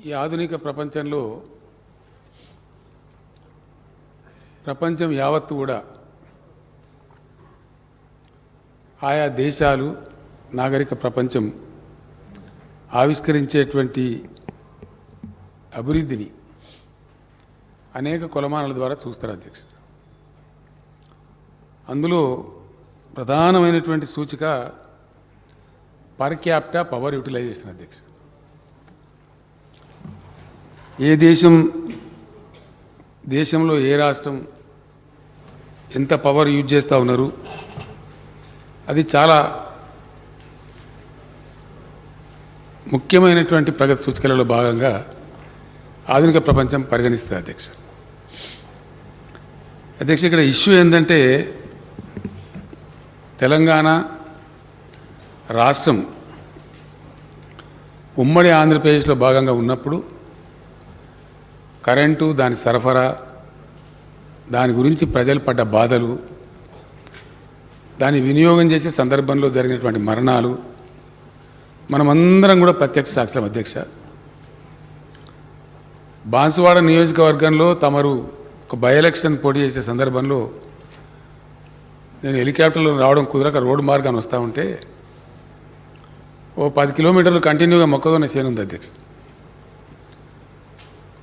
ఈ ఆధునిక ప్రపంచంలో ప్రపంచం యావత్తు కూడా ఆయా దేశాలు నాగరిక ప్రపంచం ఆవిష్కరించేటువంటి అభివృద్ధిని అనేక కొలమానాల ద్వారా చూస్తారు అధ్యక్ష. అందులో ప్రధానమైనటువంటి సూచిక పర్ క్యాపిటా పవర్ యూటిలైజేషన్ అధ్యక్ష. ఏ దేశంలో ఏ రాష్ట్రం ఎంత పవర్ యూజ్ చేస్తూ ఉన్నారు, అది చాలా ముఖ్యమైనటువంటి ప్రగతి సూచికలలో భాగంగా ఆధునిక ప్రపంచం పరిగణిస్తుంది అధ్యక్ష. ఇక్కడ ఇష్యూ ఏంటంటే తెలంగాణ రాష్ట్రం ఉమ్మడి ఆంధ్రప్రదేశ్లో భాగంగా ఉన్నప్పుడు కరెంటు, దాని సరఫరా, దాని గురించి ప్రజలు పడ్డ బాధలు, దాన్ని వినియోగం చేసే సందర్భంలో జరిగినటువంటి మరణాలు మనమందరం కూడా ప్రత్యక్ష సాక్షులం అధ్యక్ష. బాన్సువాడ నియోజకవర్గంలో తమరు ఒక బై ఎలక్షన్ పోటీ చేసే సందర్భంలో నేను హెలికాప్టర్లో రావడం కుదరక రోడ్డు మార్గాన్ని వస్తూ ఉంటే ఓ 10 కిలోమీటర్లు కంటిన్యూగా మొక్కజొన్న చేను ఉంది అధ్యక్ష.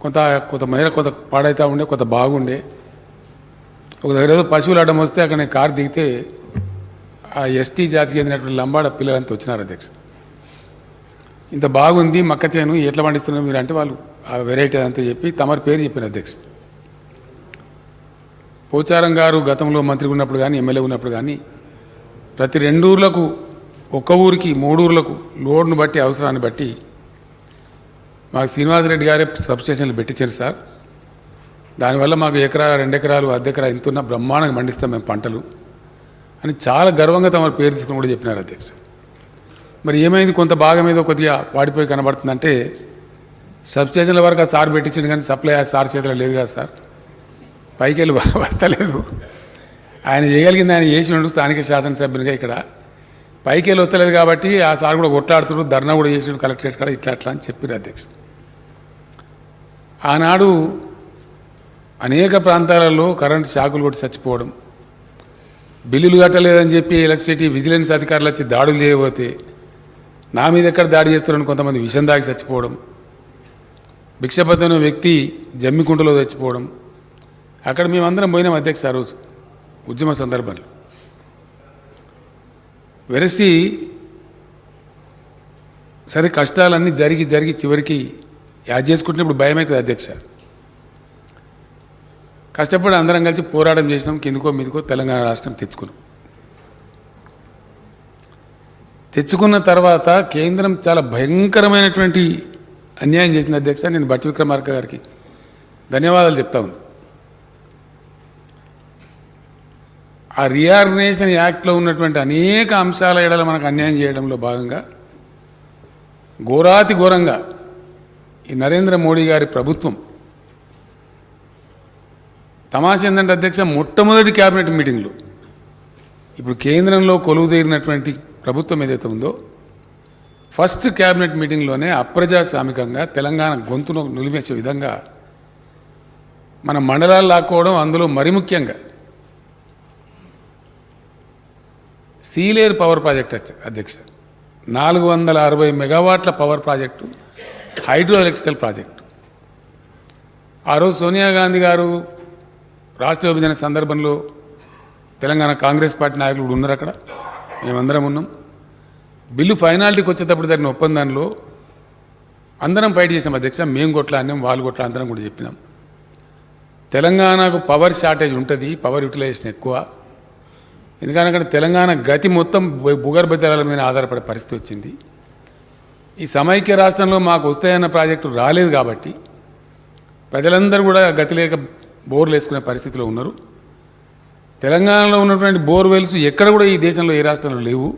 కొంత మేర కొంత పాడైతే ఉండే, కొంత బాగుండే. ఒక దగ్గర ఏదో పశువులు అడ్డం వస్తే అక్కడ నేను కారు దిగితే ఆ ఎస్టీ జాతికి చెందినటువంటి లంబాడ పిల్లలంతా వచ్చినారు అధ్యక్ష. ఇంత బాగుంది మక్క చేను, ఎట్లా పండిస్తున్నారు మీరు అంటే వాళ్ళు ఆ వెరైటీ అంతా చెప్పి తమరి పేరు చెప్పిన అధ్యక్ష. పోచారం గారు గతంలో మంత్రి ఉన్నప్పుడు కానీ ఎమ్మెల్యే ఉన్నప్పుడు కానీ ప్రతి 2 ఊర్లకు, ఒక్క ఊరికి 3 ఊర్లకు లోడ్ను బట్టి అవసరాన్ని బట్టి మాకు శ్రీనివాసరెడ్డి గారే సబ్స్టేషన్లు పెట్టించారు సార్. దానివల్ల మాకు ఎకరా 2 ఎకరాలు అర్ధ ఎకరా ఇంతున్న బ్రహ్మాండంగా పండిస్తాం మేము పంటలు అని చాలా గర్వంగా తమ పేరు తీసుకుని కూడా చెప్పినారు అధ్యక్ష. మరి ఏమైంది, కొంత భాగం ఏదో కొద్దిగా వాడిపోయి కనబడుతుందంటే సబ్స్టేషన్ల వరకు ఆ సార్ పెట్టించింది కానీ సప్లై ఆ సార్ చేతిలో లేదు కదా సార్, పైకి వెళ్ళి వస్తలేదు. ఆయన చేయగలిగింది ఆయన చేసి ఉండు స్థానిక శాసనసభ్యునిగా. ఇక్కడ పైకి వెళ్ళి వస్తలేదు కాబట్టి ఆ సార్ కూడా కొట్లాడుతున్నారు, ధర్నా కూడా చేసి కలెక్టరేట్ కాడ ఇట్లా అని చెప్పారు అధ్యక్ష. ఆనాడు అనేక ప్రాంతాలలో కరెంటు షాకులు కొట్టి చచ్చిపోవడం, బిల్లులు కట్టలేదని చెప్పి ఎలక్ట్రిసిటీ విజిలెన్స్ అధికారులు వచ్చి దాడులు చేయబోతే నా మీద ఎక్కడ దాడి చేస్తున్నారని కొంతమంది విషం దాగి చచ్చిపోవడం, భిక్షపతిన వ్యక్తి జమ్మికుంటలో చచ్చిపోవడం, అక్కడ మేమందరం పోయినాం అధ్యక్ష. ఆ రోజు ఉద్యమ సందర్భంలో వెరసి సరే కష్టాలన్నీ జరిగి చివరికి యాద్ చేసుకుంటున్నప్పుడు భయం అవుతుంది అధ్యక్ష. కష్టపడి అందరం కలిసి పోరాటం చేసినాం, కిందకో మీదకో తెలంగాణ రాష్ట్రం తెచ్చుకున్న తర్వాత కేంద్రం చాలా భయంకరమైనటువంటి అన్యాయం చేసింది అధ్యక్ష. నేను భట్టి విక్రమార్క గారికి ధన్యవాదాలు చెప్తా ఉన్నాను. ఆ రీఆర్గనైజేషన్ యాక్ట్లో ఉన్నటువంటి అనేక అంశాల ఎడల మనకు అన్యాయం చేయడంలో భాగంగా ఘోరాతి ఘోరంగా ఈ నరేంద్ర మోడీ గారి ప్రభుత్వం తమాష ఏంటంటే అధ్యక్ష, మొట్టమొదటి క్యాబినెట్ మీటింగ్లో ఇప్పుడు కేంద్రంలో కొలువు తీరినటువంటి ప్రభుత్వం ఏదైతే ఉందో ఫస్ట్ క్యాబినెట్ మీటింగ్లోనే అప్రజాస్వామికంగా తెలంగాణ గొంతును నిలిమేసే విధంగా మన మండలాలు లాక్కోవడం, అందులో మరి ముఖ్యంగా సీలేరు పవర్ ప్రాజెక్ట్ అధ్యక్ష 460 మెగావాట్ల power project, hydro electrical project. ఆ రోజు సోనియా గాంధీ గారు రాష్ట్ర విభజన సందర్భంలో తెలంగాణ కాంగ్రెస్ పార్టీ నాయకులు ఉన్నారు అక్కడ, మేమందరం ఉన్నాం. బిల్లు ఫైనాలిటీకి వచ్చేటప్పుడు జరిగిన ఒప్పందంలో అందరం ఫైట్ చేసాం అధ్యక్ష. మేము కొట్లాడినాం, వాళ్ళు కొట్లాడినాం కూడా చెప్పినాం. తెలంగాణకు పవర్ షార్టేజ్ ఉంటుంది, పవర్ యూటిలైజేషన్ ఎక్కువ. ఎందుకంటే అక్కడ తెలంగాణ గతి మొత్తం భూగర్భ జలాల మీద ఆధారపడే పరిస్థితి వచ్చింది. ఈ సమైక్య రాష్ట్రంలో మాకు వస్తాయన్న ప్రాజెక్టు రాలేదు కాబట్టి ప్రజలందరూ కూడా గతి లేక బోర్లు వేసుకునే పరిస్థితిలో ఉన్నారు. తెలంగాణలో ఉన్నటువంటి బోర్వెల్స్ ఎక్కడ కూడా ఈ దేశంలో ఏ రాష్ట్రంలో లేవు.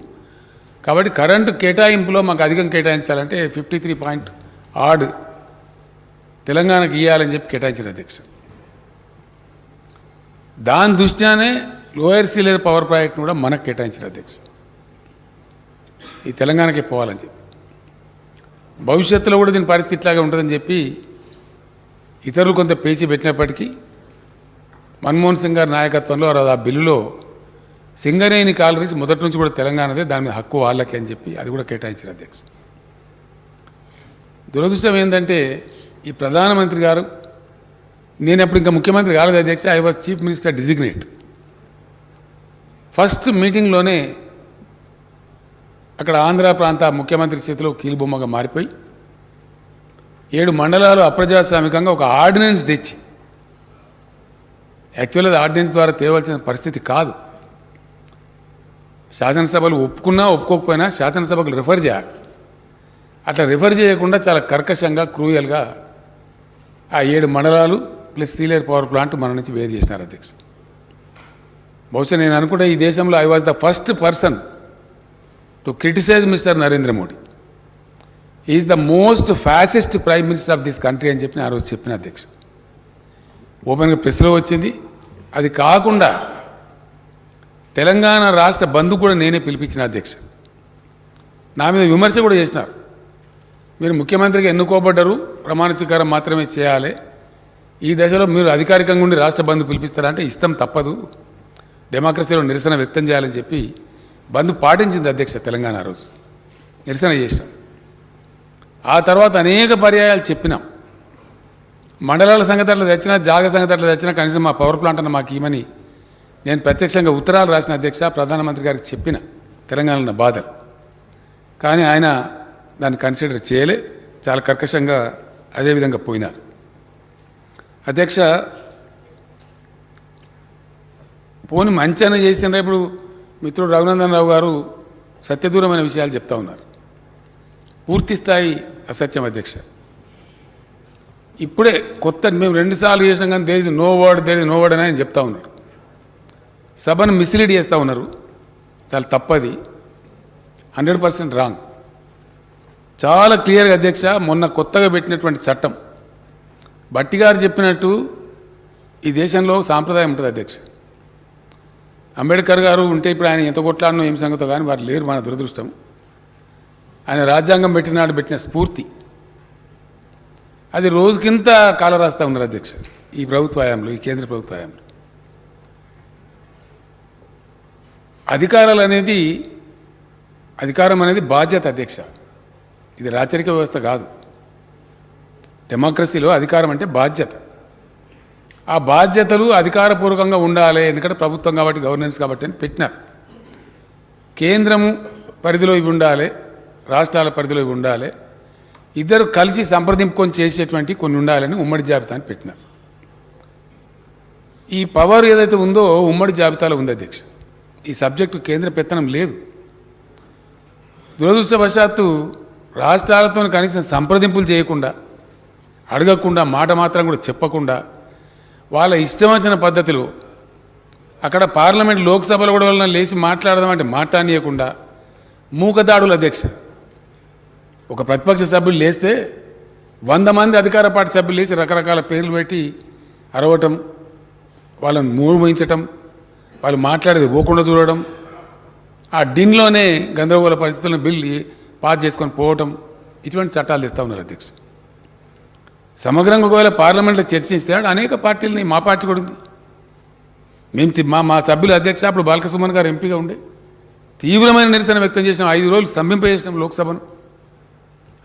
కాబట్టి కరెంటు కేటాయింపులో మాకు అధికం కేటాయించాలంటే 53.8 తెలంగాణకు ఇవ్వాలని చెప్పి కేటాయించారు అధ్యక్ష. దాని దృష్ట్యానే లోయర్ సీలేరు పవర్ ప్రాజెక్ట్ను కూడా మనకు కేటాయించారు అధ్యక్ష. ఈ తెలంగాణకే పోవాలని చెప్పి భవిష్యత్తులో కూడా దీని పరిస్థితి ఇట్లాగే ఉంటుందని చెప్పి ఇతరులు కొంత పేచి పెట్టినప్పటికీ మన్మోహన్ సింగ్ గారి నాయకత్వంలో ఆ బిల్లులో సింగరేణి కాలరీస్ మొదటి నుంచి కూడా తెలంగాణదే, దాని మీద హక్కు వాళ్ళకే అని చెప్పి అది కూడా కేటాయించారు అధ్యక్ష. దురదృష్టం ఏంటంటే ఈ ప్రధానమంత్రి గారు, నేను అప్పుడు ఇంకా ముఖ్యమంత్రి కాలేదు అధ్యక్ష, I was chief minister designate. First మీటింగ్లోనే అక్కడ ఆంధ్ర ప్రాంత ముఖ్యమంత్రి చేతిలో కీలుబొమ్మగా మారిపోయి 7 మండలాలు అప్రజాస్వామికంగా ఒక ఆర్డినెన్స్ తెచ్చి, యాక్చువల్గా అది ఆర్డినెన్స్ ద్వారా తేవాల్సిన పరిస్థితి కాదు, శాసనసభలు ఒప్పుకున్నా ఒప్పుకోకపోయినా శాసనసభకు రిఫర్ చేయాలి. అట్లా రిఫర్ చేయకుండా చాలా కర్కశంగా క్రూయల్గా ఆ 7 మండలాలు ప్లస్ సీలేర్ పవర్ ప్లాంట్ మన నుంచి వేరు చేసినారు అధ్యక్ష. బహుశా నేను అనుకుంటే ఈ దేశంలో I was the first person to criticise mister Narendra Modi. Is the most fascist prime minister of this country అని చెప్పి ఆ రోజు చెప్పిన అధ్యక్ష. ఓపెన్గా ప్రెస్లో వచ్చింది. అది కాకుండా తెలంగాణ రాష్ట్ర బంధు కూడా నేనే పిలిపించిన అధ్యక్ష. నా మీద విమర్శ కూడా చేసినారు. మీరు ముఖ్యమంత్రిగా ఎన్నుకోబడ్డరు, ప్రమాణ స్వీకారం మాత్రమే చేయాలి, ఈ దశలో మీరు అధికారికంగా ఉండి రాష్ట్ర బంధు పిలిపిస్తారంటే ఇష్టం తప్పదు, డెమోక్రసీలో నిరసన వ్యక్తం చేయాలని చెప్పి బంధు పాటించింది అధ్యక్ష. తెలంగాణ రోజు నిరసన చేసినాం. ఆ తర్వాత అనేక పర్యాయాలు చెప్పినాం, మండలాల సంగతి అట్లా తెచ్చినా, జాగ సంగతి అట్లా తెచ్చినా కనీసం మా పవర్ ప్లాంట్ అన్న మాకు ఇవ్వమని నేను ప్రత్యక్షంగా ఉత్తరాలు రాసిన అధ్యక్ష. ప్రధానమంత్రి గారికి చెప్పిన తెలంగాణలో ఉన్న బాధలు, కానీ ఆయన దాన్ని కన్సిడర్ చేయలే, చాలా కర్కశంగా అదేవిధంగా పోయినారు అధ్యక్ష. పోని మంచి చేసినారు. ఇప్పుడు మిత్రుడు రఘునందన్ రావు గారు సత్యదూరమైన విషయాలు చెప్తా ఉన్నారు, పూర్తి స్థాయి అసత్యం అధ్యక్ష. ఇప్పుడే కొత్త మేము 2 సార్లు చేసాం కానీ దేర్ ఇస్ నో వర్డ్ అని ఆయన చెప్తా ఉన్నారు. సభను మిస్లీడ్ చేస్తూ ఉన్నారు, చాలా తప్పది, 100% రాంగ్. చాలా క్లియర్గా అధ్యక్ష, మొన్న కొత్తగా పెట్టినటువంటి చట్టం బట్టి గారు చెప్పినట్టు ఈ దేశంలో సాంప్రదాయం ఉంటుంది అధ్యక్ష. అంబేద్కర్ గారు ఉంటే ఇప్పుడు ఆయన ఎంత కొట్లాడనో ఏం సంగతో కానీ వారు లేరు, మన దురదృష్టం. ఆయన రాజ్యాంగం పెట్టినాడు పెట్టిన స్ఫూర్తి అది రోజుకింత కాల రాస్తూ ఉన్నారు అధ్యక్ష. ఈ ప్రభుత్వ హయాంలో, ఈ కేంద్ర ప్రభుత్వ హయాంలో అధికారం అనేది బాధ్యత అధ్యక్ష. ఇది రాచరిక వ్యవస్థ కాదు. డెమోక్రసీలో అధికారం అంటే బాధ్యత. ఆ బాధ్యతలు అధికారపూర్వకంగా ఉండాలి, ఎందుకంటే ప్రభుత్వం కాబట్టి, గవర్నెన్స్ కాబట్టి అని పెట్టినారు. కేంద్రము పరిధిలో ఇవి ఉండాలి, రాష్ట్రాల పరిధిలో ఇవి ఉండాలి, ఇద్దరు కలిసి సంప్రదింపుకొని చేసేటువంటి కొన్ని ఉండాలని ఉమ్మడి జాబితాని పెట్టినారు. ఈ పవర్ ఏదైతే ఉందో ఉమ్మడి జాబితాలో ఉంది అధ్యక్ష. ఈ సబ్జెక్టు కేంద్ర పెత్తనం లేదు. దురదృష్టవశాత్తు రాష్ట్రాలతో కనీసం సంప్రదింపులు చేయకుండా, అడగకుండా, మాట మాత్రం కూడా చెప్పకుండా, వాళ్ళ ఇష్టం వచ్చిన పద్ధతిలో అక్కడ పార్లమెంట్ లోక్సభలో కూడా వాళ్ళని లేచి మాట్లాడదామంటే మాట్లాడనీయకుండా మూకదాడులు అధ్యక్ష. ఒక ప్రతిపక్ష సభ్యులు లేస్తే 100 మంది అధికార పార్టీ సభ్యులు లేచి రకరకాల పేర్లు పెట్టి అరవటం, వాళ్ళని మూయించటం, వాళ్ళు మాట్లాడేది పోకుండా చూడడం, ఆ డిన్లోనే గందరగోళ పరిస్థితులను బిల్లు పాస్ చేసుకొని పోవటం, ఇటువంటి చట్టాలు తెస్తూ ఉన్నారు అధ్యక్ష. సమగ్రంగా ఒకవేళ పార్లమెంట్లో చర్చిస్తే అనేక పార్టీలని, మా పార్టీ కూడా ఉంది, మేము మా సభ్యులు అధ్యక్ష అప్పుడు బాలకసుమన్ గారు ఎంపీగా ఉండే తీవ్రమైన నిరసన వ్యక్తం చేసినాం, 5 రోజులు స్తంభింపజేసినాం లోక్సభను.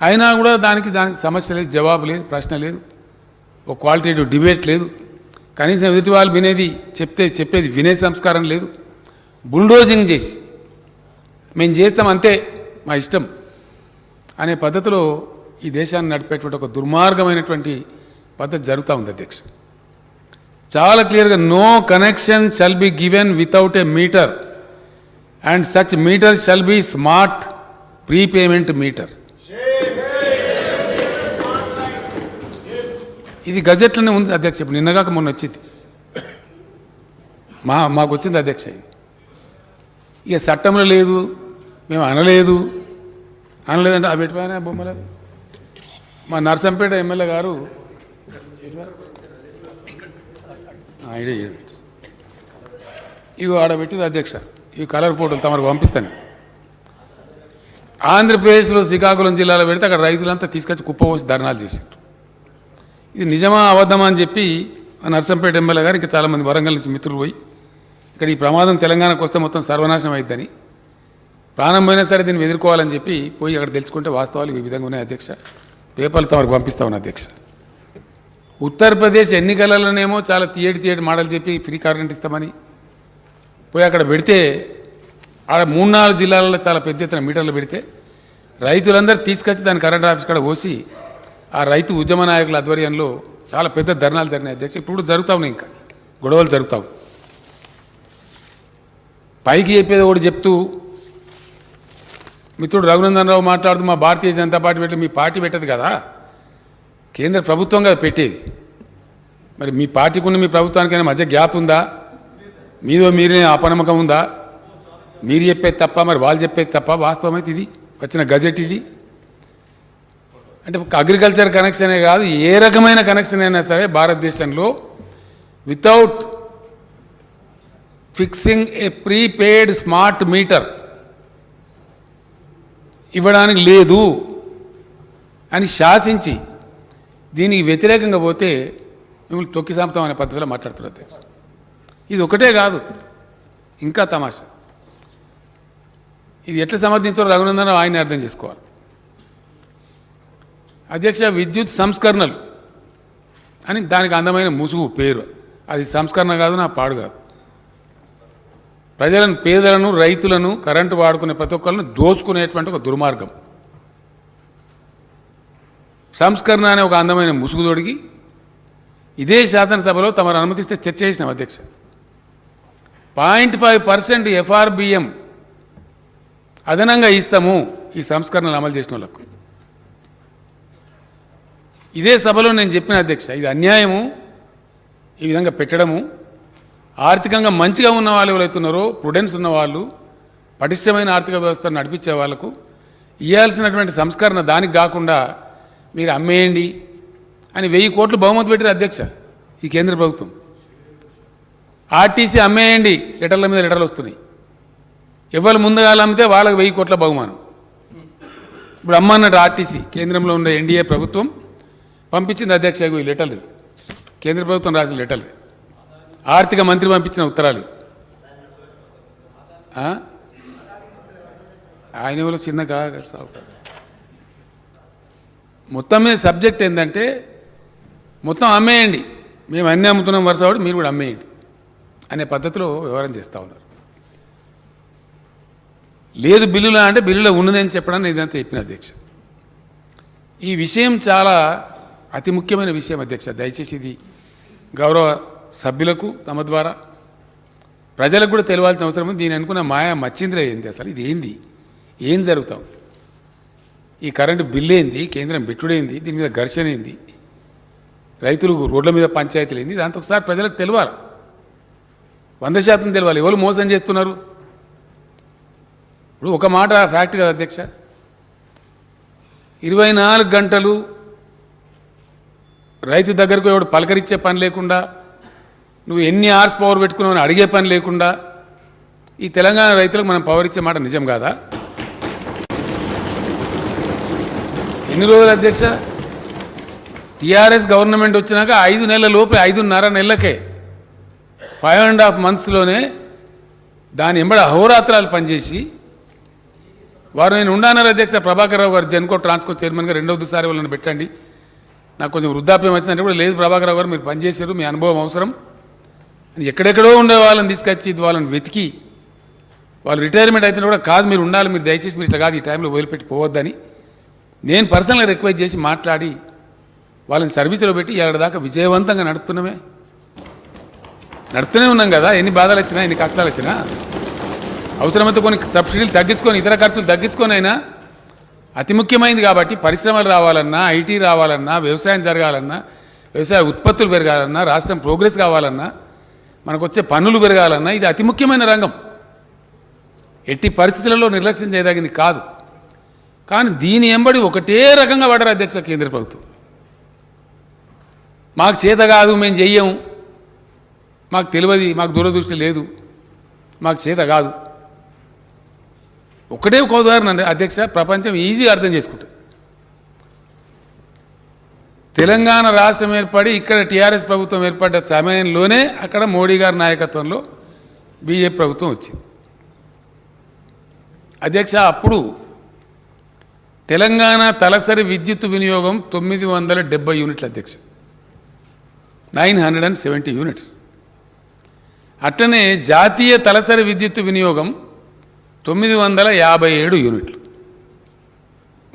అయినా కూడా దానికి సమస్య లేదు, జవాబు లేదు, ప్రశ్న లేదు, ఒక క్వాలిటేటివ్ డిబేట్ లేదు, కనీసం ఎదుటి వాళ్ళు చెప్పేది వినే సంస్కారం లేదు. బుల్డోజింగ్ చేసి మేము చేస్తాం అంతే, మా ఇష్టం అనే పద్ధతిలో ఈ దేశాన్ని నడిపేటువంటి ఒక దుర్మార్గమైనటువంటి పద్ధతి జరుగుతూ ఉంది అధ్యక్ష. చాలా క్లియర్గా no connection shall be given without a meter and such meter shall be smart prepayment meter. ఇది గజెట్లోనే ఉంది అధ్యక్ష. ఇప్పుడు నిన్నగాక మొన్న వచ్చింది, మాకు వచ్చింది అధ్యక్ష. ఇది ఇక చట్టంలో లేదు, మేము అనలేదంటే అవి పెట్టిపోయినా బొమ్మలు. మా నర్సంపేట ఎమ్మెల్యే గారు ఇవి ఆడబెట్టింది అధ్యక్ష. ఇవి కలర్ ఫోటోలు తమకు పంపిస్తాను. ఆంధ్రప్రదేశ్లో శ్రీకాకుళం జిల్లాలో పెడితే అక్కడ రైతులంతా తీసుకొచ్చి కుప్పపోసి ధర్నాలు చేశారు. ఇది నిజమా అబద్ధమా అని చెప్పి నర్సంపేట ఎమ్మెల్యే గారు ఇంకా చాలామంది వరంగల్ నుంచి మిత్రులు పోయి ఇక్కడ ఈ ప్రమాదం తెలంగాణకు వస్తే మొత్తం సర్వనాశనం అవుతుందని, ప్రాణం పోయినా సరే దీన్ని ఎదుర్కోవాలని చెప్పి పోయి అక్కడ తెలుసుకుంటే వాస్తవాలు ఈ విధంగా ఉన్నాయి అధ్యక్ష. పేపర్లు తమకు పంపిస్తా ఉన్నా అధ్యక్ష. ఉత్తరప్రదేశ్ ఎన్నికలలోనేమో చాలా తీయటి మాటలు చెప్పి ఫ్రీ కరెంట్ ఇస్తామని పోయి అక్కడ పెడితే ఆడ 3-4 జిల్లాలలో చాలా పెద్ద ఎత్తున మీటర్లు పెడితే రైతులందరూ తీసుకొచ్చి దాని కరెంట్ ఆఫీస్ కాడ పోసి ఆ రైతు ఉద్యమ నాయకుల ఆధ్వర్యంలో చాలా పెద్ద ధర్నాలు జరిగినాయి అధ్యక్ష. ఇప్పుడు జరుగుతా ఉన్నాయి, ఇంకా గొడవలు జరుగుతావు. పైకి చెప్పేది ఒకటి చెప్తూ మిత్రుడు రఘునందన్ రావు మాట్లాడుతూ మా భారతీయ జనతా పార్టీ పెట్టి మీ పార్టీ పెట్టదు కదా, కేంద్ర ప్రభుత్వం కదా పెట్టేది. మరి మీ పార్టీకి ఉన్న మీ ప్రభుత్వానికైనా మధ్య గ్యాప్ ఉందా? మీదో మీరే అపనమ్మకం ఉందా? మీరు చెప్పేది తప్ప మరి వాళ్ళు చెప్పేది తప్ప? వాస్తవం అయితే ఇది వచ్చిన గజెట్ ఇది. అంటే ఒక అగ్రికల్చర్ కనెక్షనే కాదు, ఏ రకమైన కనెక్షన్ అయినా సరే భారతదేశంలో వితౌట్ ఫిక్సింగ్ ఏ ప్రీపెయిడ్ స్మార్ట్ మీటర్ ఇవ్వడానికి లేదు అని శాసించి దీనికి వ్యతిరేకంగా పోతే మిమ్మల్ని తొక్కి సాంపుతాం అనే పద్ధతిలో మాట్లాడుతున్నారు అధ్యక్ష. ఇది ఒకటే కాదు, ఇంకా తమాషా. ఇది ఎట్లా సమర్థిస్తారో రఘునందన్ ఆయన్ని అర్థం చేసుకోవాలి అధ్యక్ష. విద్యుత్ సంస్కరణలు అని దానికి అందమైన ముసుగు పేరు, అది సంస్కరణ కాదు, నా పాడు కాదు. ప్రజలను, పేదలను, రైతులను, కరెంటు వాడుకునే ప్రతి ఒక్కరిని దోసుకునేటువంటి ఒక దుర్మార్గం. సంస్కరణ అనే ఒక అందమైన ముసుగు తొడిగి ఇదే శాసనసభలో తమరు అనుమతిస్తే చర్చ చేసినాం అధ్యక్ష. 0.5% FRBM అదనంగా ఇస్తాము ఈ సంస్కరణలు అమలు చేసిన వాళ్ళకు. ఇదే సభలో నేను చెప్పిన అధ్యక్ష, ఇది అన్యాయము ఈ విధంగా పెట్టడము. ఆర్థికంగా మంచిగా ఉన్న వాళ్ళు ఎవరైతున్నారో, ప్రుడెన్స్ ఉన్నవాళ్ళు, పటిష్టమైన ఆర్థిక వ్యవస్థను నడిపించే వాళ్లకు ఇవ్వాల్సినటువంటి సంస్కరణ దానికి కాకుండా మీరు అమ్మేయండి అని 1000 కోట్లు బహుమతి పెట్టారు అధ్యక్ష ఈ కేంద్ర ప్రభుత్వం. ఆర్టీసీ అమ్మేయండి, లెటర్ల మీద లెటర్లు వస్తున్నాయి. ఎవరు ముందుగా అమ్మితే వాళ్ళకి 1000 కోట్ల బహుమానం. ఇప్పుడు అమ్మన్నట్టు ఆర్టీసీ కేంద్రంలో ఉన్న ఎన్డీఏ ప్రభుత్వం పంపించింది అధ్యక్ష ఈ లెటర్లు, కేంద్ర ప్రభుత్వం రాసిన లెటర్లు, ఆర్థిక మంత్రి పంపించిన ఉత్తరాలు. ఆయన ఎవరో చిన్న కాదు. మొత్తం మీద సబ్జెక్ట్ ఏంటంటే మొత్తం అమ్మేయండి, మేము అన్నీ అమ్ముతున్నాం వరుసవాడు, మీరు కూడా అమ్మేయండి అనే పద్ధతిలో వ్యవహారం చేస్తూ ఉన్నారు. లేదు బిల్లులా అంటే బిల్లులో ఉన్నదని చెప్పడానికి ఇదంతా చెప్పిన అధ్యక్ష. ఈ విషయం చాలా అతి ముఖ్యమైన విషయం అధ్యక్ష. దయచేసి ఇది గౌరవ సభ్యులకు తమ ద్వారా ప్రజలకు కూడా తెలియాల్సిన అవసరం ఉంది. దీని అనుకున్న మాయా మచ్చింద్ర ఏంది, అసలు ఇది ఏంది, ఏం జరుగుతాం, ఈ కరెంటు బిల్లు ఏంది, కేంద్రం పెట్టుడేంది, దీని మీద ఘర్షణ ఏంది, రైతులు రోడ్ల మీద పంచాయతీలు ఏంది, దాంతో ఒకసారి ప్రజలకు తెలియాలి, 100% తెలియాలి ఎవరు మోసం చేస్తున్నారు. ఇప్పుడు ఒక మాట ఫ్యాక్ట్ కదా అధ్యక్ష, 24 గంటలు రైతు దగ్గరకు ఎవడు పలకరించే పని లేకుండా, నువ్వు ఎన్ని అవర్స్ పవర్ పెట్టుకున్నావు అని అడిగే పని లేకుండా ఈ తెలంగాణ రైతులకు మనం పవర్ ఇచ్చే మాట నిజం కాదా? ఎన్ని రోజులు అధ్యక్ష? టీఆర్ఎస్ గవర్నమెంట్ వచ్చినాక 5 నెలల లోపే, 5.5 నెలలకే, 5.5 monthsలోనే దాని ఎంబడ అహోరాత్రాలు పనిచేసి వారు నేను ఉండన్నారు అధ్యక్ష. ప్రభాకర్ రావు గారు జెన్కో ట్రాన్స్కో చైర్మన్గా 2వసారి వాళ్ళని పెట్టండి, నాకు కొంచెం వృద్ధాప్యం వచ్చిందంటే కూడా లేదు ప్రభాకర్ రావు గారు మీరు పనిచేశారు, మీ అనుభవం అవసరం అని ఎక్కడెక్కడో ఉండే వాళ్ళని తీసుకొచ్చి వాళ్ళని వెతికి వాళ్ళు రిటైర్మెంట్ అయితే కూడా కాదు మీరు ఉండాలి, మీరు దయచేసి మీరు ఇట్లా కాదు ఈ టైంలో వదిలిపెట్టి పోవద్దని నేను పర్సనల్గా రిక్వెస్ట్ చేసి మాట్లాడి వాళ్ళని సర్వీసులో పెట్టి ఏడాది దాకా విజయవంతంగా నడుపుతూనే ఉన్నాం కదా. ఎన్ని బాధలు వచ్చినా, ఎన్ని కష్టాలు వచ్చినా అవసరమైతే కొన్ని సబ్సిడీలు తగ్గించుకొని, ఇతర ఖర్చులు తగ్గించుకొని అయినా అతి ముఖ్యమైనది కాబట్టి పరిశ్రమలు రావాలన్నా, ఐటీ రావాలన్నా, వ్యవసాయం జరగాలన్నా, వ్యవసాయ ఉత్పత్తులు పెరగాలన్నా, రాష్ట్రం ప్రోగ్రెస్ కావాలన్నా, మనకు వచ్చే పన్నులు పెరగాలన్నా ఇది అతి ముఖ్యమైన రంగం. ఎట్టి పరిస్థితులలో నిర్లక్ష్యం చేయదగింది కాదు. కానీ దీని ఎంబడి ఒకటే రకంగా పడరు అధ్యక్ష కేంద్ర ప్రభుత్వం. మాకు చేత కాదు, మేము చెయ్యము, మాకు తెలియదు, మాకు దూరదృష్టి లేదు, మాకు చేత కాదు. ఒకటే ఒక ఉదాహరణ అండి అధ్యక్ష, ప్రపంచం ఈజీగా అర్థం చేసుకుంటుంది. తెలంగాణ రాష్ట్రం ఏర్పడి ఇక్కడ టీఆర్ఎస్ ప్రభుత్వం ఏర్పడ్డ సమయంలోనే అక్కడ మోడీ గారి నాయకత్వంలో బీజేపీ ప్రభుత్వం వచ్చింది. అధ్యక్ష, అప్పుడు తెలంగాణ తలసరి విద్యుత్ వినియోగం 970 యూనిట్లు అధ్యక్ష, 970 యూనిట్స్. అట్లనే జాతీయ తలసరి విద్యుత్ వినియోగం 957 యూనిట్లు,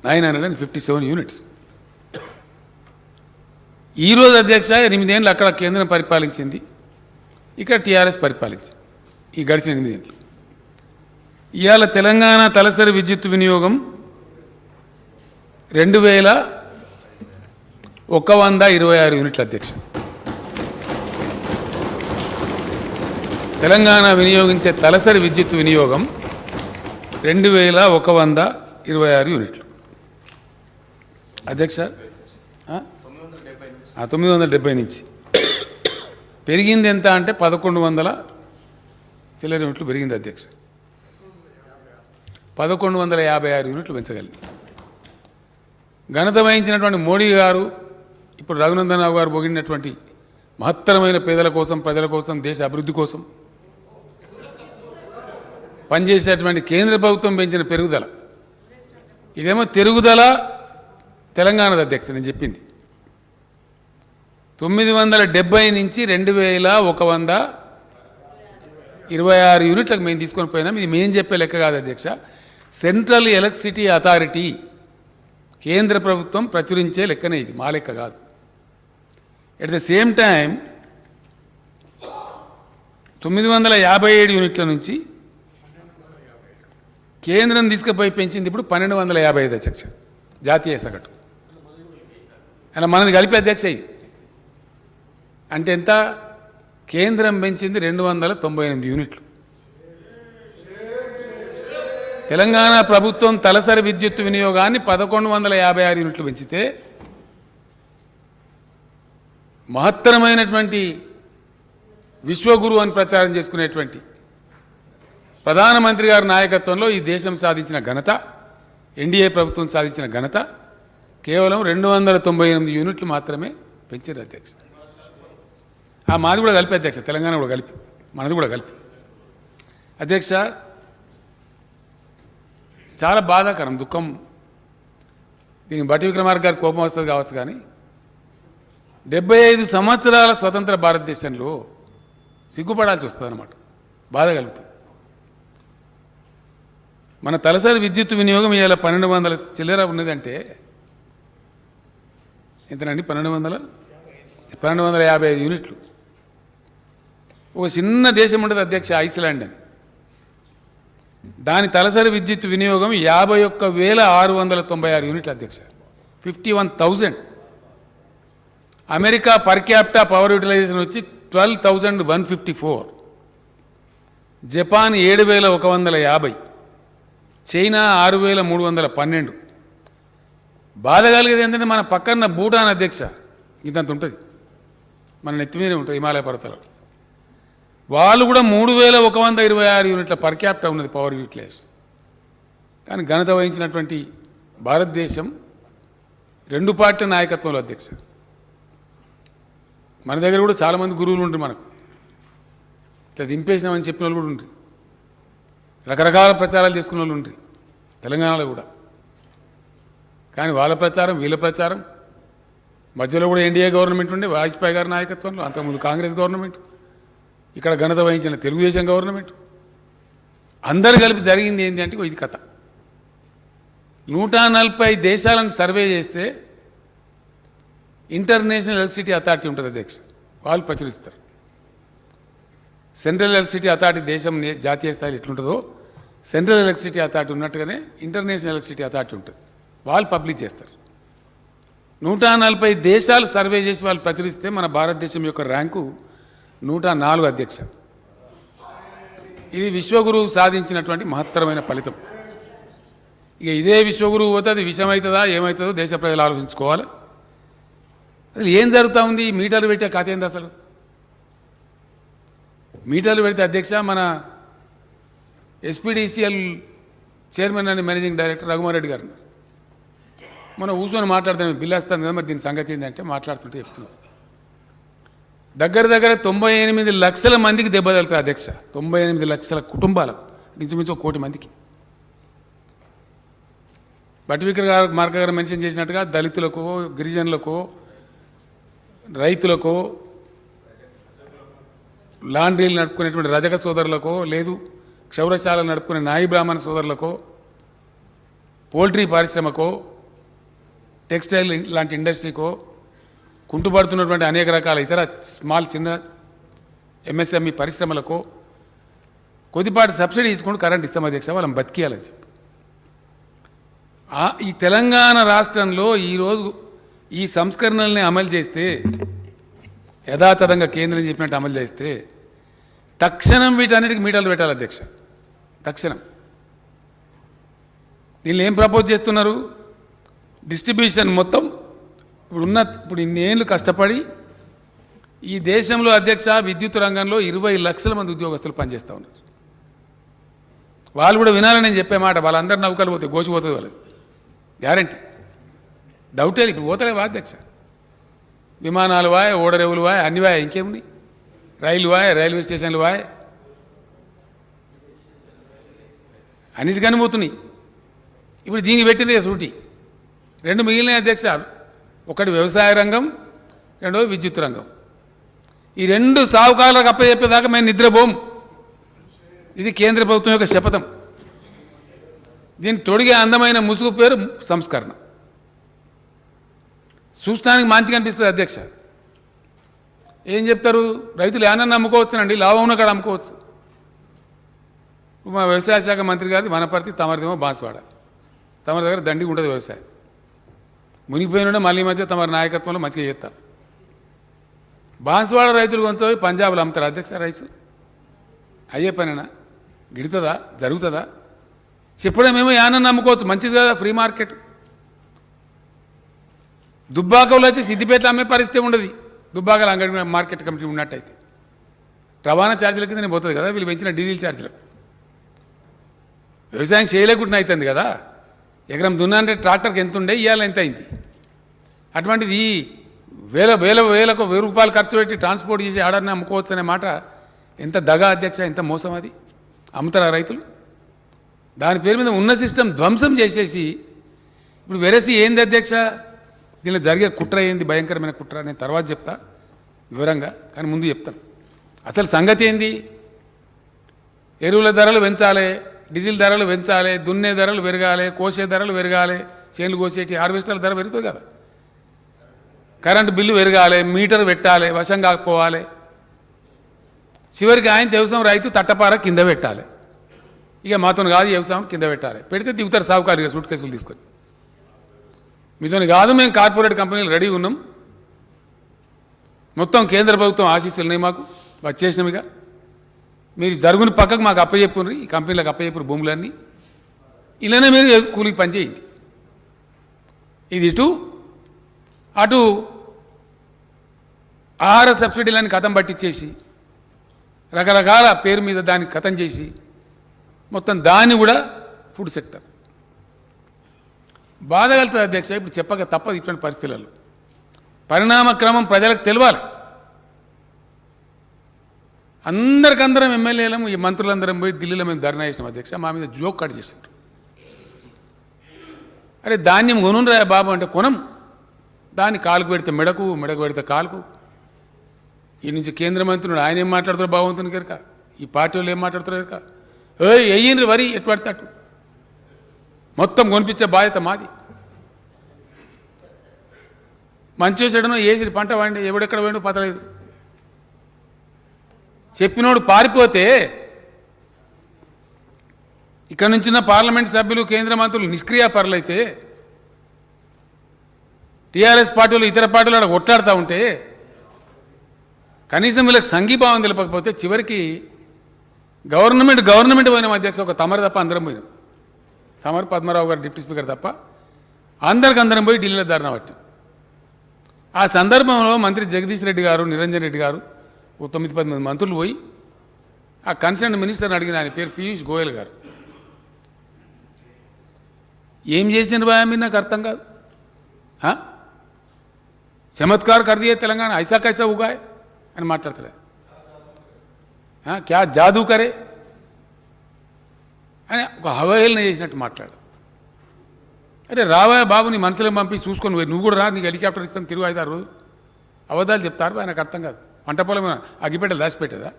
957 యూనిట్స్. ఈరోజు అధ్యక్ష 8 ఏళ్ళు అక్కడ కేంద్రం పరిపాలించింది, ఇక్కడ టీఆర్ఎస్ పరిపాలించింది ఈ గడిచిన 8 ఏళ్ళు. ఇవాళ తెలంగాణ తలసరి విద్యుత్ వినియోగం 2126 యూనిట్లు అధ్యక్ష. తెలంగాణ వినియోగించే తలసరి విద్యుత్ వినియోగం 2126 యూనిట్లు అధ్యక్ష. 970 నుంచి పెరిగింది ఎంత అంటే 1100 చిల్లర యూనిట్లు పెరిగింది అధ్యక్ష. 1156 యూనిట్లు పెంచగలిగింది. ఘనత వహించినటువంటి మోడీ గారు ఇప్పుడు రఘునందన్ రావు గారు పొగిడినటువంటి మహత్తరమైన పేదల కోసం, ప్రజల కోసం, దేశ అభివృద్ధి కోసం పనిచేసేటువంటి కేంద్ర ప్రభుత్వం పెంచిన పెరుగుదల, ఇదేమో తిరుగుదల తెలంగాణది అధ్యక్ష. నేను చెప్పింది 970 నుంచి 2126 యూనిట్లకు మేము తీసుకొని పోయినాం. ఇది మేము చెప్పే లెక్క కాదు అధ్యక్ష, సెంట్రల్ ఎలక్ట్రిసిటీ అథారిటీ కేంద్ర ప్రభుత్వం ప్రచురించే లెక్కనే, ఇది మా లెక్క కాదు. ఎట్ ద సేమ్ టైం 957 యూనిట్ల నుంచి కేంద్రం తీసుకుపోయి పెంచింది ఇప్పుడు 1255 అధ్యక్ష జాతీయ సగటు. అలా మనది కలిపి అధ్యక్ష ఇది అంటే ఎంత? కేంద్రం పెంచింది 298 యూనిట్లు. తెలంగాణ ప్రభుత్వం తలసరి విద్యుత్ వినియోగాన్ని 1156 యూనిట్లు పెంచితే మహత్తరమైనటువంటి విశ్వగురు అని ప్రచారం చేసుకునేటువంటి ప్రధానమంత్రి గారి నాయకత్వంలో ఈ దేశం సాధించిన ఘనత, ఎన్డీఏ ప్రభుత్వం సాధించిన ఘనత కేవలం 298 యూనిట్లు మాత్రమే పెంచారు అధ్యక్ష. మాది కూడా కలిపి అధ్యక్ష, తెలంగాణ కూడా కలిపి, మనది కూడా కలిపి అధ్యక్ష. చాలా బాధాకరం, దుఃఖం. దీనికి బట్టి విక్రమార్క గారి కోపం వస్తుంది కావచ్చు, కానీ 75 సంవత్సరాల స్వతంత్ర భారతదేశంలో సిగ్గుపడాల్సి వస్తుంది అన్నమాట, బాధ కలుగుతుంది. మన తలసరి విద్యుత్ వినియోగం ఇవాళ 1200 చిల్లర ఉన్నదంటే ఎంతనండి? 1255 యూనిట్లు. ఒక చిన్న దేశం ఉంటుంది అధ్యక్ష, ఐస్లాండ్ అని, దాని తలసరి విద్యుత్ వినియోగం 51,696 యూనిట్లు అధ్యక్ష, 51,000. America per capita power utilisation వచ్చి 12,154, జపాన్ 7,150, చైనా 6,312. బాధ కలిగేది ఏంటంటే మన పక్కన భూటాన్ అధ్యక్ష ఇంతంత ఉంటుంది, మన నెత్తి మీదే ఉంటుంది హిమాలయ పర్వతాలు. వాళ్ళు కూడా 3,126 యూనిట్ల పర్ క్యాపిటా ఉన్నది పవర్ యూటిలైజేషన్. కానీ ఘనత వహించినటువంటి భారతదేశం 2 పార్టీల నాయకత్వంలో అధ్యక్ష. మన దగ్గర కూడా చాలామంది గురువులు ఉంటారు, మనకు ఇట్లా దింపేసినామని చెప్పిన వాళ్ళు కూడా ఉంటారు, రకరకాల ప్రచారాలు చేసుకున్న వాళ్ళు ఉంటారు తెలంగాణలో కూడా. కానీ వాళ్ళ ప్రచారం వీళ్ళ ప్రచారం మధ్యలో కూడా ఎన్డీఏ గవర్నమెంట్ ఉండే వాజ్పేయి గారి నాయకత్వంలో, అంతకుముందు కాంగ్రెస్ గవర్నమెంట్, ఇక్కడ ఘనత వహించిన తెలుగుదేశం గవర్నమెంట్, అందరు కలిపి జరిగింది ఏంటి అంటే ఇది కథ. 140 దేశాలను సర్వే చేస్తే ఇంటర్నేషనల్ ఎలక్ట్రిసిటీ అథారిటీ ఉంటుంది అధ్యక్ష, వాళ్ళు ప్రచురిస్తారు. సెంట్రల్ ఎలక్ట్రిసిటీ అథారిటీ దేశం జాతీయ స్థాయిలో ఎట్లుంటుందో సెంట్రల్ ఎలక్ట్రిసిటీ అథారిటీ ఉన్నట్టుగానే ఇంటర్నేషనల్ ఎలక్ట్రిసిటీ అథారిటీ ఉంటుంది, వాళ్ళు పబ్లిష్ చేస్తారు. 140 దేశాలు సర్వే చేసి వాళ్ళు ప్రచురిస్తే మన భారతదేశం యొక్క ర్యాంకు 104 అధ్యక్ష. ఇది విశ్వగురువు సాధించినటువంటి మహత్తరమైన ఫలితం. ఇక ఇదే విశ్వగురువు పోతే అది విషమవుతుందా ఏమవుతుందో దేశ ప్రజలు ఆలోచించుకోవాలి. అసలు ఏం జరుగుతూ ఉంది? మీటర్లు పెట్టే కథ ఏంది అసలు? మీటర్లు పెడితే అధ్యక్ష మన SPDCL chairman and managing director Raghuma Reddy గారు మనం కూర్చొని మాట్లాడుతాను బిల్లు వస్తాను కదా మరి దీని సంగతి ఏంటంటే మాట్లాడుతుంటే చెప్తున్నాం. దగ్గర 98 లక్షల మందికి దెబ్బ తగులుతుంది అధ్యక్ష. 98 లక్షల కుటుంబాలకు ఇంచుమించు 1 కోటి మందికి. బట్టి విక్రమ మార్క గారు మెన్షన్ చేసినట్టుగా దళితులకు, గిరిజనులకు, రైతులకు, లాండ్రీలు నడుపుకునేటువంటి రజక సోదరులకు, లేదు క్షౌరశాలలు నడుపుకునే నాయి బ్రాహ్మణ సోదరులకు, పోల్ట్రీ పరిశ్రమకు, టెక్స్టైల్ లాంటి ఇండస్ట్రీకో, కుంటుపడుతున్నటువంటి అనేక రకాల ఇతర చిన్న ఎంఎస్ఎంఈ పరిశ్రమలకు కొద్దిపాటి సబ్సిడీ తీసుకుంటూ కరెంట్ ఇస్తాం అధ్యక్ష, వాళ్ళని బతికేయాలని చెప్పి. ఈ తెలంగాణ రాష్ట్రంలో ఈరోజు ఈ సంస్కరణల్ని అమలు చేస్తే, యథాతథంగా కేంద్రం చెప్పినట్టు అమలు చేస్తే తక్షణం వీటన్నిటికీ మీటర్లు పెట్టాలి అధ్యక్ష. తక్షణం దీన్ని ఏం ప్రపోజ్ చేస్తున్నారు? డిస్ట్రిబ్యూషన్ మొత్తం ఇప్పుడు ఇన్నేళ్ళు కష్టపడి ఈ దేశంలో అధ్యక్ష విద్యుత్ రంగంలో 20 లక్షల మంది ఉద్యోగస్తులు పనిచేస్తూ ఉన్నారు. వాళ్ళు కూడా వినాలని నేను చెప్పే మాట, వాళ్ళందరూ నౌకలు పోతే గోచిపోతుంది వాళ్ళది గ్యారంటీ, డౌటే. ఇప్పుడు పోతలేవా అధ్యక్ష? విమానాలు వాయ్, ఓడరేవులు వాయ్, అన్ని వాయ్, ఇంకేమున్నాయి, రైలు వాయ్, రైల్వే స్టేషన్లు వాయ్, అన్నిటికన్నీ పోతున్నాయి. ఇప్పుడు దీన్ని పెట్టిందే సూటి. 2 మిగిలిన అధ్యక్ష, ఒకటి వ్యవసాయ రంగం, రెండోది విద్యుత్ రంగం. ఈ 2 సావుకారులకు అప్పచెప్పేదాకా మేము నిద్రపోం. ఇది కేంద్ర ప్రభుత్వం యొక్క శపథం. దీన్ని తొడిగే అందమైన ముసుగు పేరు సంస్కరణ. చూస్తానికి మంచిగా అనిపిస్తుంది అధ్యక్ష. ఏం చెప్తారు? రైతులు ఏమన్నా అమ్ముకోవచ్చునండి, లాభం ఉన్న కాడ అమ్ముకోవచ్చు. మా వ్యవసాయ శాఖ మంత్రి గారిది వనపర్తి, తమరిదేమో బాన్స్వాడ. తమరి దగ్గర దండిగా ఉంటుంది వ్యవసాయం. మునిగిపోయిన మళ్ళీ మధ్య తమ నాయకత్వంలో మంచిగా చేస్తారు. బాన్స్వాడ రైతులు కొంచెం పంజాబ్లో అమ్ముతారు అధ్యక్ష రైసు. అయ్యే పనేనా? గిడుతుందా? జరుగుతుందా? చెప్పడమేమో యానని అమ్ముకోవచ్చు, మంచిది కదా, ఫ్రీ మార్కెట్. దుబ్బాకలో వచ్చి సిద్దిపేటలో అమ్మే పరిస్థితి ఉండదు. దుబ్బాకలో అంగడి మార్కెట్ కమిటీ ఉన్నట్టయితే రవాణా ఛార్జీల కిందనే పోతుంది కదా, వీళ్ళు పెంచిన డీజిల్ ఛార్జీలకు. వ్యవసాయం చేయలేకుండా అవుతుంది కదా. ఎకరం దున్నంటే ట్రాక్టర్కి ఎంత ఉండే, ఇవాళ ఎంత అయింది. అటువంటిది వేలకు 1000 రూపాయలు ఖర్చు పెట్టి ట్రాన్స్పోర్ట్ చేసి ఆర్డర్ని అమ్ముకోవచ్చు అనే మాట ఎంత దగా అధ్యక్ష, ఎంత మోసం. అది అమ్ముతారా రైతులు? దాని పేరు మీద ఉన్న సిస్టమ్ ధ్వంసం చేసేసి ఇప్పుడు వెరసి ఏంది అధ్యక్ష? దీనిలో జరిగే కుట్ర ఏంది, భయంకరమైన కుట్ర, నేను తర్వాత చెప్తా వివరంగా. కానీ ముందు చెప్తాను అసలు సంగతి ఏంది. ఎరువుల ధరలు పెంచాలి, డీజిల్ ధరలు పెంచాలి, దున్నే ధరలు పెరగాలి, కోసే ధరలు పెరగాలి, చేనులు కోసేటి హార్వెస్టర్ల ధర పెరుగుతుంది కదా, కరెంటు బిల్లు పెరగాలి, మీటర్ పెట్టాలి, వశం కాకపోవాలి. చివరికి ఆయన వ్యవసాయం రైతు తట్టపార కింద పెట్టాలి. ఇక మాతో కాదు వ్యవసాయం కింద పెట్టాలి. పెడితే దిగుతారు సావుకారుగా సూట్ కేసులు తీసుకొని. మీతో కాదు, మేము కార్పొరేట్ కంపెనీలు రెడీ ఉన్నాం, మొత్తం కేంద్ర ప్రభుత్వం ఆశీస్సులు ఉన్నాయి మాకు, వచ్చేసినామిగా, మీరు జరుగుని పక్కకు మాకు అప్పచెప్పుండ్రి, ఈ కంపెనీలకు అప్పచెప్పురు భూములన్నీ, ఇలానే మీరు కూలికి పనిచేయండి. ఇది ఇటు అటు ఆహార సబ్సిడీలని కథం పట్టించేసి రకరకాల పేరు మీద దాన్ని కథం చేసి మొత్తం దాన్ని కూడా ఫుడ్ సెక్టర్ బాధ కలుగుతుంది అధ్యక్ష. ఇప్పుడు చెప్పక తప్పదు ఇటువంటి పరిస్థితులలో. పరిణామ క్రమం ప్రజలకు తెలియాలి. అందరికందరం ఎమ్మెల్యేలం, ఈ మంత్రులందరం పోయి ఢిల్లీలో మేము ధర్నా చేసినాం అధ్యక్ష. మా మీద జోక్ కట్ చేసినారు. అరే ధాన్యం కొనురా బాబు అంటే కొనం, దాన్ని కాలుకు పెడితే మెడకు, మెడకు పెడితే కాలుకు. ఈ నుంచి కేంద్ర మంత్రులు ఆయన ఏం మాట్లాడుతారో బాగుంటుంది కనుక, ఈ పార్టీ వాళ్ళు ఏం మాట్లాడుతారో కనుక, వెయ్యిండ్రి వరి ఎటు పడితే అటు మొత్తం కొనిపించే బాధ్యత మాది. మంచి వేసాడనో వేసి పంట వాడి ఎవడెక్కడ పోయిండో పతలేదు. చెప్పినోడు పారిపోతే ఇక్కడ నుంచిన పార్లమెంట్ సభ్యులు, కేంద్ర మంత్రులు నిష్క్రియాపరులైతే, టీఆర్ఎస్ పార్టీలు ఇతర పార్టీలు అక్కడ కొట్లాడుతూ ఉంటే, కనీసం వీళ్ళకి సంఘీభావం తెలపకపోతే చివరికి గవర్నమెంట్ పోయినాం అధ్యక్ష. ఒక తమరు తప్ప అందరం పోయినాం. తమరు పద్మరావు గారు డిప్యూటీ స్పీకర్ తప్ప అందరం పోయి ఢిల్లీలో ధర్నా పట్టాం. ఆ సందర్భంలో మంత్రి జగదీష్ రెడ్డి గారు, నిరంజన్ రెడ్డి గారు, 9-10 మంత్రులు పోయి ఆ కన్సర్న్ మినిస్టర్ని అడిగిన, ఆయన పేరు పీయూష్ గోయల్ గారు, ఏం చేసిన బాయ్ మీరు నాకు అర్థం కాదు. చమత్కార్ కర్ దియే తెలంగాణ ఐసా కైసా ఉగాయ్ అని మాట్లాడతాడు. క్యా జాదూ కరే అని ఒక హవేళన చేసినట్టు మాట్లాడు. అరే రావా బాబు నీ మనసులో పంపి చూసుకొని నువ్వు కూడా రా, నీకు హెలికాప్టర్ ఇస్తాం తిరుగు 5-6 రోజులు. అబద్ధాలు చెప్తారు బాయ్, నాకు అర్థం కాదు. పంట పొలం అగ్గిపెట్టెలు దాచిపెట్టేదా?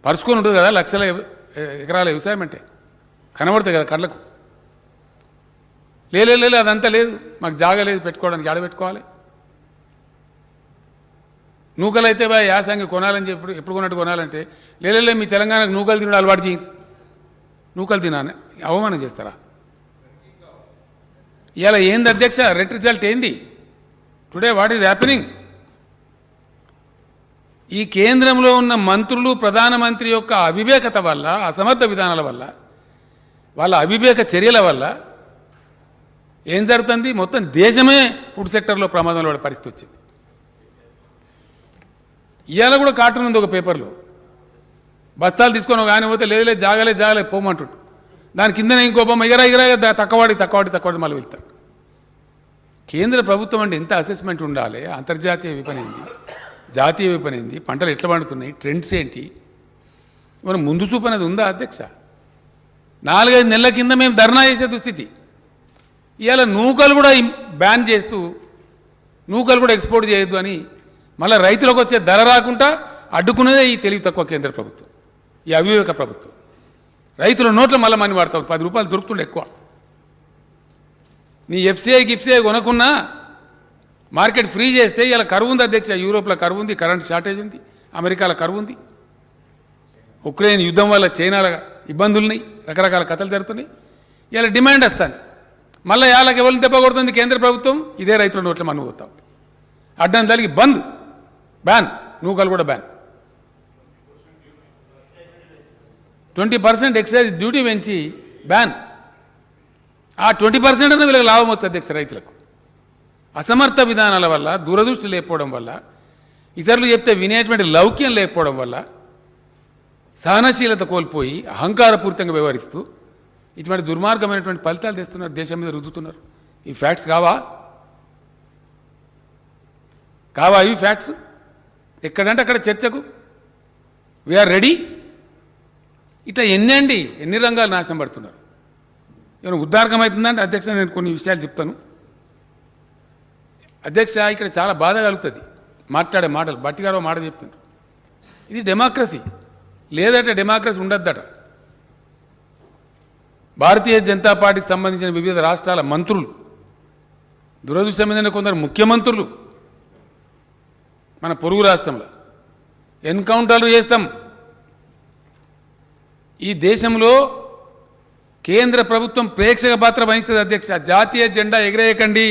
పరుచుకొని ఉంటుంది కదా లక్షల ఎకరాల వ్యవసాయం అంటే, కనబడుతుంది కదా కళ్ళకు. లేదు అదంతా లేదు, మాకు జాగా లేదు పెట్టుకోవడానికి, ఆడ పెట్టుకోవాలి. నూకలు అయితే బాయ్ యాసంగి కొనాలని చెప్పి ఎప్పుడు కొన్నట్టు కొనాలంటే లేదు మీ తెలంగాణకు నూకలు తినడం అలవాటు చేయండి. నూకలు తినాలని అవమానం చేస్తారా? ఇవాళ ఏంది అధ్యక్ష రెడ్ రిజల్ట్ ఏంది? Today what is happening? ఈ కేంద్రంలో ఉన్న మంత్రులు ప్రధానమంత్రి యొక్క అవివేకత వల్ల, అసమర్థ విధానాల వల్ల, వాళ్ళ అవివేక చర్యల వల్ల ఏం జరుగుతుంది? మొత్తం దేశమే ఫుడ్ సెక్టర్లో ప్రమాదంలో పడే పరిస్థితి వచ్చింది. ఇవాళ కూడా కార్టూన్ ఉంది ఒక పేపర్లో, బస్తాలు తీసుకొని ఒక ఆయన పోతే లేదు జాగలే పోమంటుండు. దాని కిందనే ఇంకో బొమ్మ ఎగరా తక్కువడి మళ్ళీ వెళ్తాడు. కేంద్ర ప్రభుత్వం అంటే ఎంత అసెస్మెంట్ ఉండాలి? అంతర్జాతీయ విపణింది, జాతీయ విపణింది, పంటలు ఎట్లా పండుతున్నాయి, ట్రెండ్స్ ఏంటి, మనం ముందు చూపు అనేది ఉందా అధ్యక్ష? 4-5 నెలల కింద మేము ధర్నా చేసే దుస్థితి. ఇవాళ నూకలు కూడా బ్యాన్ చేస్తూ నూకలు కూడా ఎక్స్పోర్ట్ చేయొద్దు అని మళ్ళీ రైతులకు వచ్చే ధర రాకుండా అడ్డుకునేదే ఈ తెలివి తక్కువ కేంద్ర ప్రభుత్వం, ఈ అవివేక ప్రభుత్వం. రైతుల నోట్ల మళ్ళీ మనీ వాడతావు, 10 రూపాయలు దొరుకుతుండే ఎక్కువ. నీ ఎఫ్సిఐ కొనకున్నా మార్కెట్ ఫ్రీ చేస్తే ఇలా కరువు ఉంది అధ్యక్ష. యూరోప్లో కరువు ఉంది, కరెంట్ షార్టేజ్ ఉంది, అమెరికాలో కరువు ఉంది, ఉక్రెయిన్ యుద్ధం వల్ల చైనాల ఇబ్బందులున్నాయి, రకరకాల కథలు జరుగుతున్నాయి. ఇలా డిమాండ్ వస్తుంది. మళ్ళీ వాళ్ళకి ఎవరిని దెబ్బ కొడుతుంది కేంద్ర ప్రభుత్వం? ఇదే రైతుల నోట్ల మన్ను పోతాం. అడ్డం తలిగి బంద్, బ్యాన్, నూకలు కూడా బ్యాన్. 20% ఎక్సైజ్ డ్యూటీ పెంచి బ్యాన్. ఆ 20% అన్న వీళ్ళకి లాభం వస్తుంది అధ్యక్ష రైతులకు. అసమర్థ విధానాల వల్ల, దూరదృష్టి లేకపోవడం వల్ల, ఇతరులు చెప్తే వినేటువంటి లౌక్యం లేకపోవడం వల్ల, సహనశీలత కోల్పోయి అహంకారపూరితంగా వ్యవహరిస్తూ ఇటువంటి దుర్మార్గమైనటువంటి ఫలితాలు తెస్తున్నారు, దేశం మీద రుద్దుతున్నారు. ఈ ఫ్యాక్ట్స్ కావా ఇవి ఫ్యాక్ట్స్? ఎక్కడంటే అక్కడ చర్చకు వీఆర్ రెడీ. ఇట్లా ఎన్ని రంగాలు నాశనం పడుతున్నారు. ఏమైనా ఉద్దారకం అవుతుందంటే అధ్యక్ష నేను కొన్ని విషయాలు చెప్తాను అధ్యక్ష. ఇక్కడ చాలా బాధ కలుగుతుంది మాట్లాడే మాటలు. భట్టి గారు మాట చెప్పింది, ఇది డెమోక్రసీ లేదట, డెమోక్రసీ ఉండద్దట. భారతీయ జనతా పార్టీకి సంబంధించిన వివిధ రాష్ట్రాల మంత్రులు, దురదృష్టమైన కొందరు ముఖ్యమంత్రులు మన పొరుగు రాష్ట్రంలో ఎన్కౌంటర్లు చేస్తాం. ఈ దేశంలో కేంద్ర ప్రభుత్వం ప్రేక్షక పాత్ర వహిస్తుంది అధ్యక్ష. జాతీయ జెండా ఎగిరేయకండి,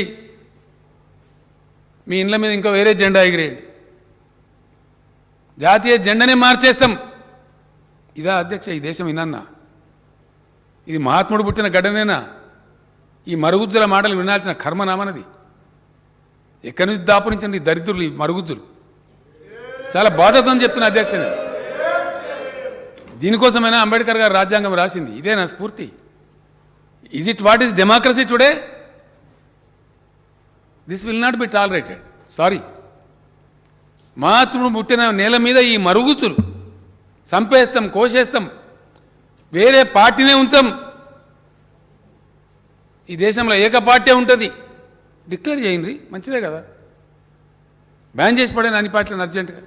మీ ఇండ్ల మీద ఇంకా వేరే జెండా ఎగిరేయండి, జాతీయ జెండానే మార్చేస్తాం. ఇదా అధ్యక్ష ఈ దేశం? వినన్నా? ఇది మహాత్ముడు పుట్టిన గడ్డనేనా? ఈ మరుగుజ్జుల మాటలు వినాల్సిన కర్మనామనది. ఎక్కడి నుంచి దాపురించండి దరిద్రులు ఈ మరుగుజ్జులు. చాలా బాధతో చెప్తున్నా అధ్యక్ష. దీనికోసమైనా అంబేద్కర్ గారు రాజ్యాంగం రాసింది, ఇదే నా స్ఫూర్తి. Is it what is democracy today? This will not be tolerated. Sorry, మహాత్ముడు పుట్టిన నేల మీద ఈ మరుగుజ్జులు చంపేస్తాం, కోసేస్తాం, వేరే పార్టీనే ఉంచాం. ఈ దేశంలో ఏక పార్టీ ఉంటుంది, డిక్లేర్ చేయండి, మంచిదే కదా. బ్యాన్ చేసి పడాను అన్ని పార్టీలను అర్జెంటుగా.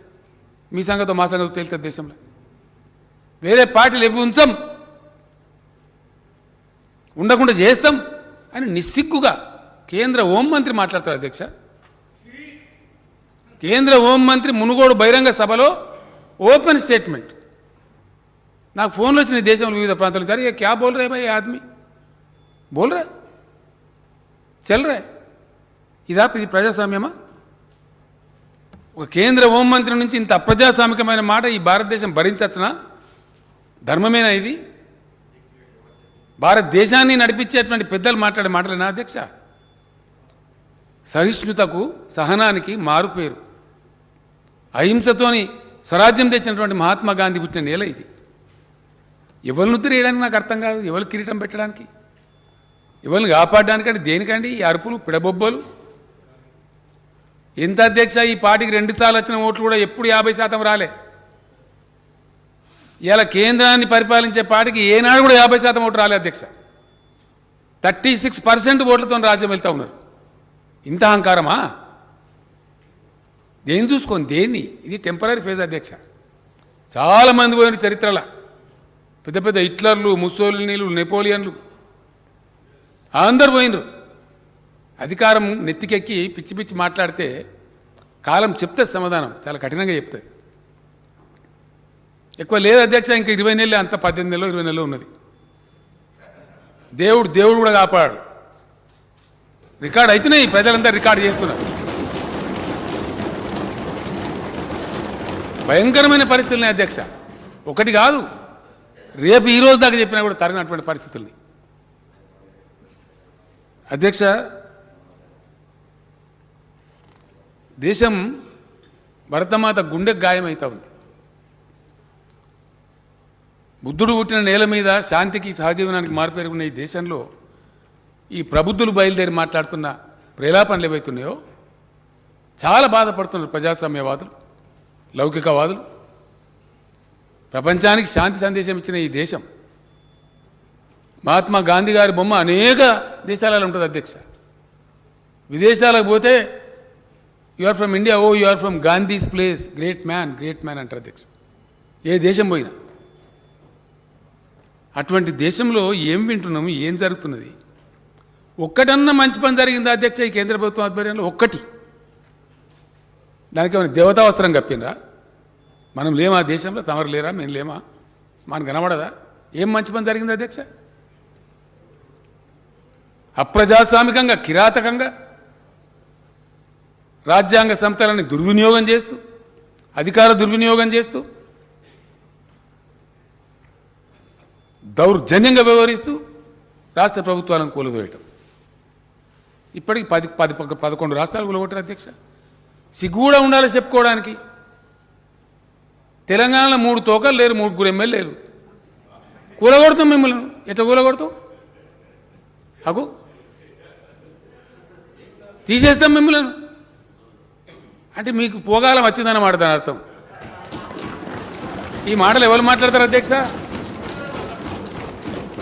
మీ సంగతో మా సంగతో తేలుతుంది దేశంలో. వేరే పార్టీలు ఎవి ఉంచాం, ఉండకుండా చేస్తాం అని నిస్సిగ్గుగా కేంద్ర హోంమంత్రి మాట్లాడతారు అధ్యక్ష. కేంద్ర హోంమంత్రి మునుగోడు బహిరంగ సభలో ఓపెన్ స్టేట్మెంట్. నాకు ఫోన్లు వచ్చినాయి దేశంలో వివిధ ప్రాంతాలు. సరే క్యా బోల్ రే భాయ్ ఆద్మీ, బోల్ రే చల్ రే. ఇది ప్రజాస్వామ్యమా? ఒక కేంద్ర హోంమంత్రి నుంచి ఇంత అప్రజాస్వామికమైన మాట ఈ భారతదేశం భరించచ్చునా? ధర్మమేనా ఇది? భారతదేశాన్ని నడిపించేటువంటి పెద్దలు మాట్లాడే మాటలేనా అధ్యక్ష? సహిష్ణుతకు, సహనానికి మారుపేరు. అహింసతోని స్వరాజ్యం తెచ్చినటువంటి మహాత్మా గాంధీ పుట్టిన నేల ఇది. ఎవరిని ఉత్తరేయడానికి నాకు అర్థం కాదు, ఎవరు కిరీటం పెట్టడానికి. ఎవరిని కాపాడడానికంటే దేనికండి ఈ అరుపులు పిడబొబ్బలు? ఎంత అధ్యక్ష, ఈ పార్టీకి 2 సార్లు వచ్చిన ఓట్లు కూడా ఎప్పుడు 50% రాలే. ఇలా కేంద్రాన్ని పరిపాలించే పార్టీకి ఏనాడు కూడా 50% ఓట్లు రాలే అధ్యక్ష. 36% ఓట్లతో రాజ్యం వెళ్తూ ఉన్నారు. ఇంత అహంకారమా? దేన్ని చూసుకొని దేన్ని? ఇది టెంపరీ ఫేజ్ అధ్యక్ష. చాలామంది పోయిన చరిత్రలో పెద్ద పెద్ద హిట్లర్లు, ముస్సోలినీలు, నెపోలియన్లు అందరు పోయినరు. అధికారం నెత్తికెక్కి పిచ్చి పిచ్చి మాట్లాడితే కాలం చెప్తే సమాధానం చాలా కఠినంగా చెప్తుంది. ఎక్కువ లేదు అధ్యక్ష, ఇంకా 20 నెలలే, అంత 18 నెలలో 20 నెలలో ఉన్నది. దేవుడు కూడా కాపాడు. రికార్డ్ అవుతున్నాయి, ప్రజలంతా రికార్డు చేస్తున్నారు. భయంకరమైన పరిస్థితులని అధ్యక్ష, ఒకటి కాదు, రేపు ఈ రోజు దాకా చెప్పినా కూడా తరిగినటువంటి పరిస్థితుల్ని. అధ్యక్ష, దేశం భరతమాత గుండెకు గాయమవుతా ఉంది. బుద్ధుడు పుట్టిన నేల మీద శాంతికి, సహజీవనానికి మారుపేరుగున్న ఈ దేశంలో ఈ ప్రబుద్ధులు బయలుదేరి మాట్లాడుతున్న ప్రేలాపనలు ఏవైతున్నాయో చాలా బాధపడుతున్నారు ప్రజాస్వామ్యవాదులు, లౌకికవాదులు. ప్రపంచానికి శాంతి సందేశం ఇచ్చిన ఈ దేశం, మహాత్మా గాంధీ గారి బొమ్మ అనేక దేశాలలో ఉంటుంది అధ్యక్ష. విదేశాలకు పోతే you are from India, oh you are from Gandhi's place, great man అంటారు అధ్యక్ష, ఏ దేశం పోయినా. అటువంటి దేశంలో ఏం వింటున్నాము, ఏం జరుగుతున్నది? ఒక్కటన్నా మంచి పని జరిగిందా అధ్యక్ష ఈ కేంద్ర ప్రభుత్వం ఆధ్వర్యంలో? ఒక్కటి. దానికి ఏమైనా దేవతా వస్త్రం కప్పినరా? మనం లేమా దేశంలో? తమరు లేరా? మేము లేమా? మనకు కనబడదా? ఏం మంచి పని జరిగింది అధ్యక్ష? అప్రజాస్వామికంగా, కిరాతకంగా రాజ్యాంగ సంస్థలని దుర్వినియోగం చేస్తూ, అధికార దుర్వినియోగం చేస్తూ, దౌర్జన్యంగా వ్యవహరిస్తూ రాష్ట్ర ప్రభుత్వాలను కూలదోయటం. ఇప్పటికి 11 రాష్ట్రాలు కూలగొట్టారు అధ్యక్ష. సిగ్గు కూడా ఉండాలి చెప్పుకోవడానికి. తెలంగాణలో 3 తోకలు లేరు, 3 ఎమ్మెల్యేలు. కూలగొడతాం మిమ్మల్ని. ఎట్లా కూలగొడతాం? అగు తీసేస్తాం మిమ్మల్ని అంటే మీకు పోగాలం వచ్చిందన్నమాట దాని అర్థం. ఈ మాటలు ఎవరు మాట్లాడతారు అధ్యక్ష?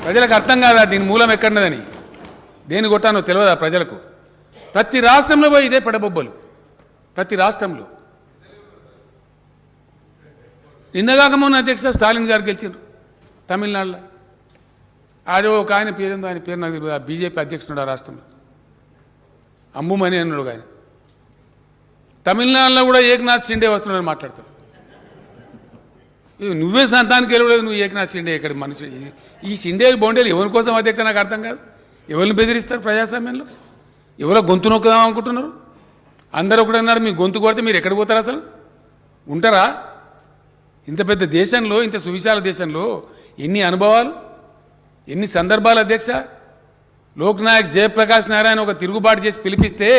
ప్రజలకు అర్థం కాదా దీని మూలం ఎక్కడున్నదని? దేని కొట్టానో తెలియదా ప్రజలకు? ప్రతి రాష్ట్రంలో పోయి ఇదే పెడబొబ్బలు. ప్రతి రాష్ట్రంలో. నిన్నగాక మొన్న అధ్యక్ష స్టాలిన్ గారు గెలిచారు తమిళనాడులో. ఆడో ఒక ఆయన పేరుందో, ఆయన పేరు నాకు తెలియదు, బీజేపీ అధ్యక్షుడు ఆ రాష్ట్రంలో, అంబుమని అన్నాడు ఆయన. తమిళనాడులో కూడా ఏకనాథ్ షిండే వస్తున్నాడని మాట్లాడతాడు. నువ్వే సంతానికి వెళ్ళలేదు, నువ్వు ఏకనాథ్ షిండే ఇక్కడ మనిషి. ఈ షిండేలు బొండేలు ఎవరి కోసం అధ్యక్ష నాకు అర్థం కాదు. ఎవరిని బెదిరిస్తారు ప్రజాస్వామ్యంలో? ఎవరో గొంతు నొక్కుదాం అనుకుంటున్నారు? అందరూ ఒకటి అన్నారు, మీ గొంతు కొడితే మీరు ఎక్కడ పోతారు? అసలు ఉంటారా? ఇంత పెద్ద దేశంలో, ఇంత సువిశాల దేశంలో ఎన్ని అనుభవాలు, ఎన్ని సందర్భాలు అధ్యక్ష. లోక్నాయక్ జయప్రకాష్ నారాయణ ఒక తిరుగుబాటు చేసి పిలిపిస్తే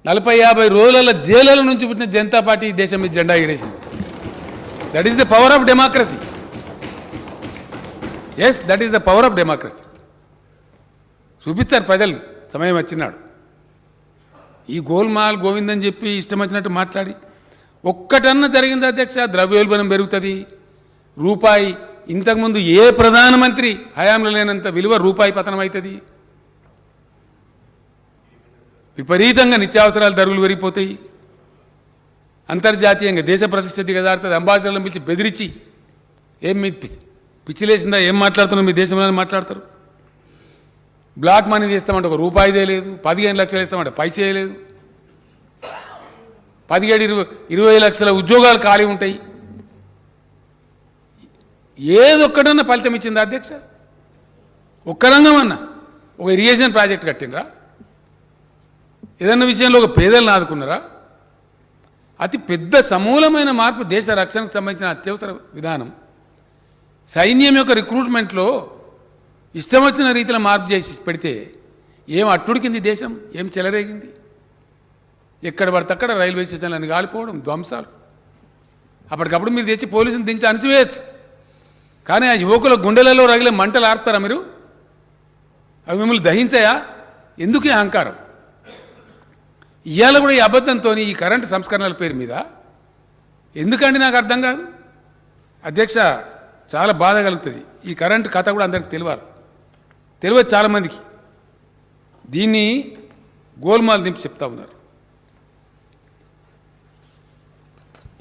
40-50 రోజుల జైలుల నుంచి పుట్టిన జనతా పార్టీ దేశం మీద జెండా ఎగిరేసింది. That is the power of democracy. Yes, that is the power of democracy. చూపిస్తారు ప్రజలు సమయం వచ్చినాడు. ఈ గోల్మాల్ గోవిందని చెప్పి ఇష్టం వచ్చినట్టు మాట్లాడి ఒక్కటన్నా జరిగింది అధ్యక్ష? ద్రవ్యోల్బణం పెరుగుతుంది, రూపాయి ఇంతకుముందు ఏ ప్రధానమంత్రి హయాంలో లేనంత విలువ రూపాయి పతనం అవుతుంది, విపరీతంగా నిత్యావసరాల ధరలు పెరిగిపోతాయి, అంతర్జాతీయంగా దేశ ప్రతిష్ట దిగజారుతుంది. అంబాసిడర్లను పిలిచి బెదిరించి ఏం మీ పిచ్చిలేసిందా, ఏం మాట్లాడుతున్నారు, మీ దేశంలో మాట్లాడతారు. బ్లాక్ మనీ తీస్తామంటే ఒక రూపాయిదే లేదు, 15 లక్షలు ఇస్తామంటే పైసే లేదు, 17-20 లక్షల ఉద్యోగాలు ఖాళీ ఉంటాయి. ఏదొక్కడన్నా ఫలితం ఇచ్చిందా అధ్యక్ష? ఒక్క రంగం అన్నా, ఒక ఇరిగేషన్ ప్రాజెక్ట్ కట్టినరా? ఏదన్నా విషయంలో ఒక పేదలను ఆదుకున్నారా? అతి పెద్ద సమూలమైన మార్పు దేశ రక్షణకు సంబంధించిన అత్యవసర విధానం. సైన్యం యొక్క రిక్రూట్మెంట్లో ఇష్టం వచ్చిన రీతిలో మార్పు చేసి పెడితే ఏం అట్టుడికింది దేశం, ఏం చెలరేగింది? ఎక్కడ పడితే అక్కడ రైల్వే స్టేషన్లను కాలిపోవడం, ధ్వంసాలు. అప్పటికప్పుడు మీరు తెచ్చి పోలీసుని దించి అణిసివేయచ్చు. కానీ ఆ యువకుల గుండెలలో రగిలే మంటలు ఆర్పుతారా మీరు? అవి మిమ్మల్ని దహించాయా? ఎందుకు ఈ అహంకారం? ఇవాళ కూడా ఈ అబద్ధంతో ఈ కరెంటు సంస్కరణల పేరు మీద ఎందుకండి నాకు అర్థం కాదు. అధ్యక్ష, చాలా బాధ కలుగుతుంది. ఈ కరెంటు కథ కూడా అందరికి తెలియదు చాలామందికి. దీన్ని గోల్మాల్ దింపి చెప్తా ఉన్నారు.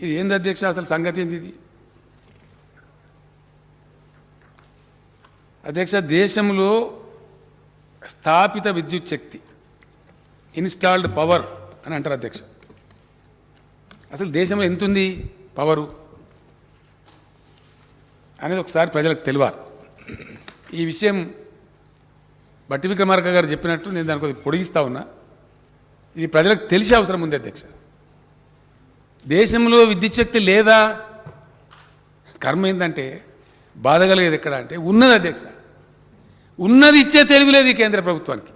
ఇది ఏంది అధ్యక్ష, అసలు సంగతి ఏంది ఇది? అధ్యక్ష, దేశంలో స్థాపిత విద్యుత్ శక్తి, ఇన్స్టాల్డ్ పవర్ అని అంటారు అధ్యక్ష. అసలు దేశంలో ఎంత ఉంది పవరు అనేది ఒకసారి ప్రజలకు తెలియాలి. ఈ విషయం బట్టి విక్రమార్క గారు చెప్పినట్టు నేను దాని కొద్దిగా పొడిగిస్తా ఉన్నా. ఇది ప్రజలకు తెలిసే అవసరం ఉంది అధ్యక్ష. దేశంలో విద్యుత్ శక్తి లేదా? కర్మ ఏంటంటే బాధ కలిగేది ఎక్కడ అంటే ఉన్నది అధ్యక్ష. ఉన్నది ఇచ్చే తెలివి లేదు ఈ కేంద్ర ప్రభుత్వానికి.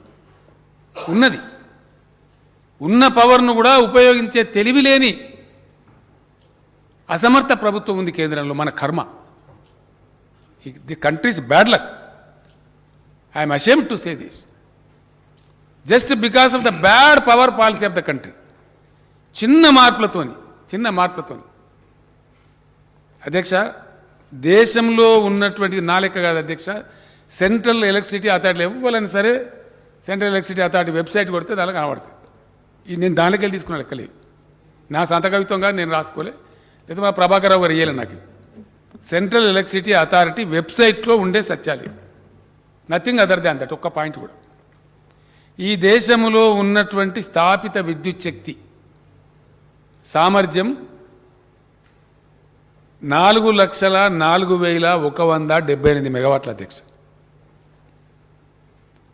ఉన్న పవర్ను కూడా ఉపయోగించే తెలివి లేని అసమర్థ ప్రభుత్వం ఉంది కేంద్రంలో. మన కర్మ. The countries bad luck. I'm ashamed to say this. Just because of the bad power policy of the country. చిన్న మార్పులతోని అధ్యక్ష, దేశంలో ఉన్నటువంటి నా లెక్క కాదు అధ్యక్ష, సెంట్రల్ ఎలక్ట్రిసిటీ అథారిటీ ఇవ్వాలని సరే సెంట్రల్ ఎలక్ట్రిసిటీ అథారిటీ వెబ్సైట్ కొడితే దానిలో కనబడుతుంది. నేను దానిలోకి వెళ్ళి తీసుకున్న లెక్కలేదు. నా సొంత కవిత్వంగా నేను రాసుకోలే, లేదా మా ప్రభాకర్ రావు గారు ఇయ్యాలి నాకు. సెంట్రల్ ఎలక్ట్రిసిటీ అథారిటీ వెబ్సైట్లో ఉండే సత్యాలు, నథింగ్ అదర్ దాన్ దట్. ఒక్క పాయింట్ కూడా. ఈ దేశంలో ఉన్నటువంటి స్థాపిత విద్యుత్ శక్తి సామర్థ్యం 4,04,178 మెగావాట్ల అధ్యక్ష.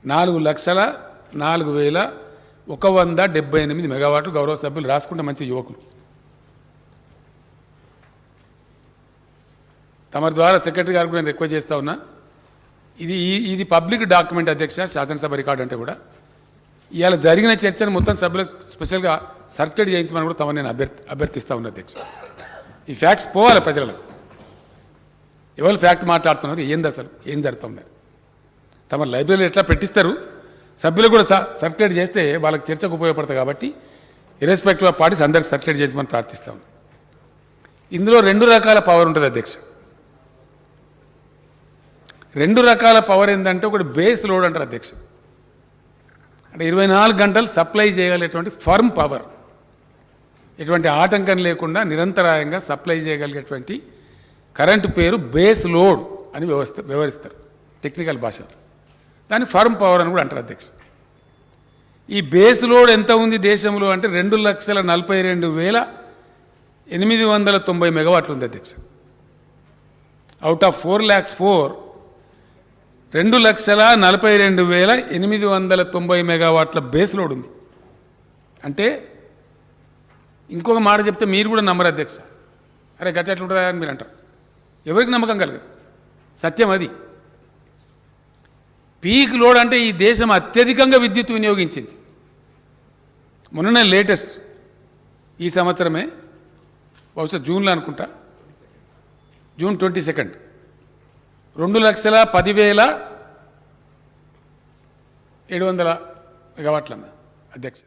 4,04,178 మెగావాట్లు. గౌరవ సభ్యులు రాసుకుంటే మంచి యువకులు. తమ ద్వారా సెక్రటరీ గారికి నేను రిక్వెస్ట్ చేస్తా ఉన్నా. ఇది పబ్లిక్ డాక్యుమెంట్ అధ్యక్ష, శాసనసభ రికార్డు అంటే కూడా. ఇవాళ జరిగిన చర్చను మొత్తం సభ్యులకు స్పెషల్గా సర్క్యులేట్ చేయించమని కూడా తమను నేను అభ్యర్థిస్తా ఉన్నా అధ్యక్ష. ఈ ఫ్యాక్ట్స్ పోవాలి ప్రజలకు. ఎవరు ఫ్యాక్ట్ మాట్లాడుతున్నారు, ఏంది అసలు ఏం జరుగుతుంది, తమ లైబ్రరీలో ఎట్లా పెట్టిస్తారు, సభ్యులు కూడా సర్క్యులేట్ చేస్తే వాళ్ళకి చర్చకు ఉపయోగపడుతుంది. కాబట్టి ఇర్రెస్పెక్టివ్ ఆఫ్ పార్టీస్ అందరికి సర్క్యులేట్ చేయించమని ప్రార్థిస్తాం. ఇందులో 2 రకాల పవర్ ఉంటుంది అధ్యక్ష. 2 రకాల పవర్ ఏంటంటే, ఒకటి బేస్ లోడ్ అంటారు అధ్యక్ష. అంటే 24 గంటలు సప్లై చేయగలిగేటువంటి ఫర్మ్ పవర్, ఎటువంటి ఆటంకం లేకుండా నిరంతరాయంగా సప్లై చేయగలిగేటువంటి కరెంటు పేరు బేస్ లోడ్ అని వ్యవహరిస్తారు టెక్నికల్ భాషలో. దాన్ని ఫర్మ్ పవర్ అని కూడా అంటారు అధ్యక్ష. ఈ బేస్ లోడ్ ఎంత ఉంది దేశంలో అంటే 2,42,890 మెగావాట్లు ఉంది అధ్యక్ష. అవుట్ ఆఫ్ 4,04,000 2,42,890 మెగావాట్ల బేస్ లోడ్ ఉంది. అంటే ఇంకొక మాట చెప్తే మీరు కూడా నమ్మరు అధ్యక్ష. అరే గట్ట ఎట్లుంటుందా అని మీరు అంటారు. ఎవరికి నమ్మకం కలగదు, సత్యం అది. పీక్ లోడ్ అంటే ఈ దేశం అత్యధికంగా విద్యుత్ వినియోగించింది. మొన్ననే లేటెస్ట్ ఈ సంవత్సరమే, బహుశా జూన్లో అనుకుంటా, జూన్ 22, 2,10,700 మెగావాట్లన్న అధ్యక్ష.